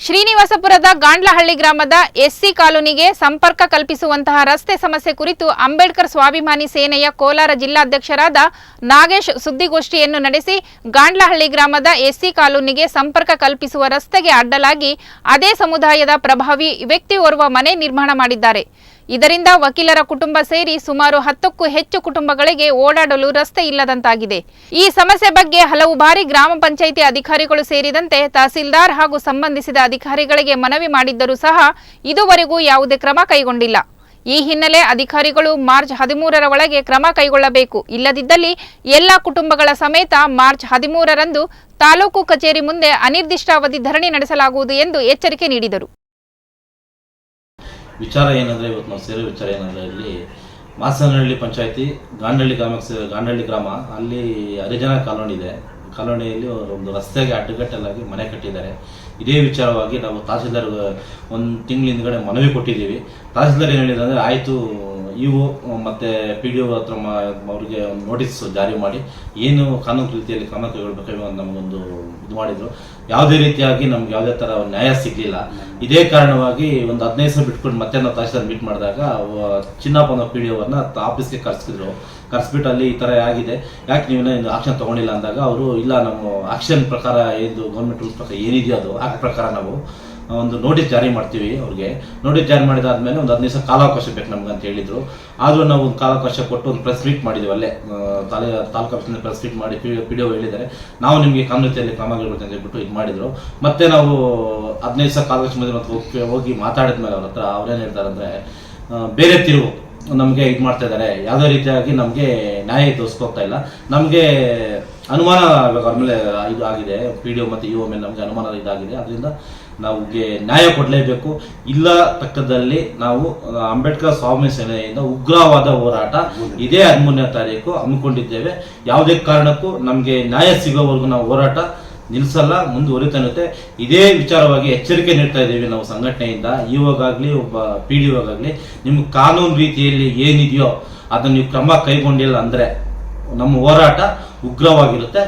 ಶ್ರೀನಿವಾಸಪುರದ ಗಾಂಡ್ಲಹಳ್ಳಿ ಗ್ರಾಮದ ಎಸ್ಸಿ ಕಾಲೋನಿಗೆ ಸಂಪರ್ಕ ಕಲ್ಪಿಸುವಂತಹ ರಸ್ತೆ ಸಮಸ್ಯೆ ಕುರಿತು ಅಂಬೇಡ್ಕರ್ ಸ್ವಾಭಿಮಾನಿ ಸೇನೆಯ ಕೋಲಾರ ಜಿಲ್ಲಾಧ್ಯಕ್ಷರಾದ ನಾಗೇಶ್ ಸುದ್ದಿಗೋಷ್ಠಿಯನ್ನು ನಡೆಸಿ ಗಾಂಡ್ಲಹಳ್ಳಿ ಗ್ರಾಮದ ಎಸ್ಸಿ ಕಾಲೋನಿಗೆ ಸಂಪರ್ಕ ಕಲ್ಪಿಸುವ ರಸ್ತೆಗೆ ಅಡ್ಡಲಾಗಿ ಅದೇ ಸಮುದಾಯದ ಪ್ರಭಾವಿ ವ್ಯಕ್ತಿಯೋರ್ವ ಮನೆ ನಿರ್ಮಾಣ ಮಾಡಿದ್ದಾರೆ. ಇದರಿಂದ ವಕೀಲರ ಕುಟುಂಬ ಸೇರಿ ಸುಮಾರು 10ಕ್ಕೂ ಹೆಚ್ಚು ಕುಟುಂಬಗಳಿಗೆ ಓಡಾಡಲು ರಸ್ತೆ ಇಲ್ಲದಂತಾಗಿದೆ. ಈ ಸಮಸ್ಯೆ ಬಗ್ಗೆ ಹಲವು ಬಾರಿ ಗ್ರಾಮ ಪಂಚಾಯಿತಿ ಅಧಿಕಾರಿಗಳು ಸೇರಿದಂತೆ ತಹಸೀಲ್ದಾರ್ ಹಾಗೂ ಸಂಬಂಧಿಸಿದ ಅಧಿಕಾರಿಗಳಿಗೆ ಮನವಿ ಮಾಡಿದ್ದರೂ ಸಹ ಇದುವರೆಗೂ ಯಾವುದೇ ಕ್ರಮ ಕೈಗೊಂಡಿಲ್ಲ. ಈ ಹಿನ್ನೆಲೆ ಅಧಿಕಾರಿಗಳು ಮಾರ್ಚ್ 13ರ ಒಳಗೆ ಕ್ರಮ ಕೈಗೊಳ್ಳಬೇಕು. ಇಲ್ಲದಿದ್ದಲ್ಲಿ ಎಲ್ಲ ಕುಟುಂಬಗಳ ಸಮೇತ ಮಾರ್ಚ್ 13ರಂದು ತಾಲೂಕು ಕಚೇರಿ ಮುಂದೆ ಅನಿರ್ದಿಷ್ಟಾವಧಿ ಧರಣಿ ನಡೆಸಲಾಗುವುದು ಎಂದು ಎಚ್ಚರಿಕೆ ನೀಡಿದರು. ವಿಚಾರ ಏನಂದರೆ ಇವತ್ತು ನಾವು ಸೇರೋ ವಿಚಾರ ಏನಂದರೆ ಇಲ್ಲಿ ಮಾಸನಹಳ್ಳಿ ಪಂಚಾಯತಿ ಗಾಂಡ್ಲಹಳ್ಳಿ ಗ್ರಾಮ ಅಲ್ಲಿ ಹರಿಜನ ಕಾಲೋನಿ ಇದೆ. ಕಾಲೋನಿಯಲ್ಲಿ ಒಂದು ರಸ್ತೆಗೆ ಅಡ್ಡಗಟ್ಟಲಾಗಿ ಮನೆ ಕಟ್ಟಿದ್ದಾರೆ. ಇದೇ ವಿಚಾರವಾಗಿ ನಾವು ತಹಸೀಲ್ದಾರ್ ಒಂದು ತಿಂಗಳ ಹಿಂದ್ಗಡೆ ಮನವಿ ಕೊಟ್ಟಿದ್ದೀವಿ. ತಹಸೀಲ್ದಾರ್ ಏನು ಹೇಳಿದ್ರೆ ಅಂದರೆ ಆಯಿತು ಇವು ಮತ್ತು PDO ಹತ್ರ ಅವ್ರಿಗೆ ಒಂದು ನೋಟಿಸ್ ಜಾರಿ ಮಾಡಿ ಏನು ಕಾನೂನು ರೀತಿಯಲ್ಲಿ ಕ್ರಮ ಕೈಗೊಳ್ಳಬೇಕು ಅಂತ ನಮಗೊಂದು ಇದು ಮಾಡಿದರು. ಯಾವುದೇ ರೀತಿಯಾಗಿ ನಮ್ಗೆ ಯಾವುದೇ ಥರ ನ್ಯಾಯ ಸಿಗಲಿಲ್ಲ. ಇದೇ ಕಾರಣವಾಗಿ ಒಂದು 15 ದಿವಸ ಬಿಟ್ಕೊಂಡು ಮತ್ತೆ ನಾವು ತಹಸೀಲ್ದಾರ್ ಮೀಟ್ ಮಾಡಿದಾಗ ಚಿನ್ನಪ್ಪನ PDOವನ್ನ ಆಫೀಸ್ಗೆ ಕರೆಸ್ಬಿಟ್ಟು ಅಲ್ಲಿ ಈ ಥರ ಆಗಿದೆ, ಯಾಕೆ ನೀವೇನೋ ಆಕ್ಷನ್ ತೊಗೊಂಡಿಲ್ಲ ಅಂದಾಗ ಅವರು ಇಲ್ಲ ನಮ್ಮ ಆಕ್ಷನ್ ಪ್ರಕಾರ ಏನು ಗೌರ್ಮೆಂಟ್ ರೂಲ್ಸ್ ಪ್ರಕಾರ ಏನಿದೆಯೋ ಅದು ಆ ಪ್ರಕಾರ ನಾವು ಒಂದು ನೋಟಿಸ್ ಜಾರಿ ಮಾಡ್ತೀವಿ. ಅವ್ರಿಗೆ ನೋಟಿಸ್ ಜಾರಿ ಮಾಡಿದಾದ್ಮೇಲೆ ಒಂದು 15 ದಿವಸ ಕಾಲಾವಕಾಶ ಬೇಕು ನಮ್ಗೆ ಅಂತ ಹೇಳಿದ್ರು. ಆದರೂ ನಾವು ಒಂದು ಕಾಲಾವಕಾಶ ಕೊಟ್ಟು ಒಂದು ಪ್ರೆಸ್ ಮೀಟ್ ಮಾಡಿದ್ದೀವಿ. ಅಲ್ಲೇ ತಾಲೂಕು ಆಫೀಸಿಂದ ಪ್ರೆಸ್ ಮೀಟ್ ಮಾಡಿ PDO ಹೇಳಿದ್ದಾರೆ ನಾವು ನಿಮಗೆ ಕಾನೂನು ರೀತಿಯಲ್ಲಿ ಕ್ರಮ ಕೈಗೊಳ್ತೀವಿ ಅಂತ ಹೇಳ್ಬಿಟ್ಟು ಇದು ಮಾಡಿದ್ರು. ಮತ್ತೆ ನಾವು 15 ದಿವಸ ಕಾಲಾವಕಾಶ ಮೇಲೆ ಮತ್ತೆ ಹೋಗಿ ಮಾತಾಡಿದ್ಮೇಲೆ ಅವ್ರ ಹತ್ರ ಅವ್ರೇನು ಹೇಳ್ತಾರೆ ಅಂದರೆ ಬೇರೆ ತಿರುವು ನಮಗೆ ಇದು ಮಾಡ್ತಾ ಇದ್ದಾರೆ, ಯಾವುದೇ ರೀತಿಯಾಗಿ ನಮಗೆ ನ್ಯಾಯ ತೋರಿಸ್ಕೋಗ್ತಾ ಇಲ್ಲ, ನಮಗೆ ಅನುಮಾನ ಅವ್ರ ಮೇಲೆ ಇದು ಆಗಿದೆ, PDO ಮತ್ತು EO ಮೇಲೆ ನಮಗೆ ಅನುಮಾನ ಇದಾಗಿದೆ, ಅದರಿಂದ ನಮಗೆ ನ್ಯಾಯ ಕೊಡಲೇಬೇಕು. ಇಲ್ಲ ತಕ್ಕದಲ್ಲಿ ನಾವು ಅಂಬೇಡ್ಕರ್ ಸ್ವಾಮಿ ಸೇನೆಯಿಂದ ಉಗ್ರವಾದ ಹೋರಾಟ ಇದೇ 13ನೇ ತಾರೀಕು ಹಮ್ಮಿಕೊಂಡಿದ್ದೇವೆ. ಯಾವುದೇ ಕಾರಣಕ್ಕೂ ನಮಗೆ ನ್ಯಾಯ ಸಿಗೋವರೆಗೂ ನಾವು ಹೋರಾಟ ನಿಲ್ಲಿಸಲ್ಲ, ಮುಂದುವರಿತಾನಿರುತ್ತೆ. ಇದೇ ವಿಚಾರವಾಗಿ ಎಚ್ಚರಿಕೆ ನೀಡ್ತಾ ಇದ್ದೀವಿ ನಾವು ಸಂಘಟನೆಯಿಂದ. EOಗಾಗಲಿ ಒಬ್ಬ PDOಗಾಗಲಿ ನಿಮ್ಗೆ ಕಾನೂನು ರೀತಿಯಲ್ಲಿ ಏನಿದೆಯೋ ಅದನ್ನು ನೀವು ಕ್ರಮ ಕೈಗೊಂಡಿಲ್ಲ ಅಂದರೆ ನಮ್ಮ ಹೋರಾಟ ಉಗ್ರವಾಗಿರುತ್ತೆ.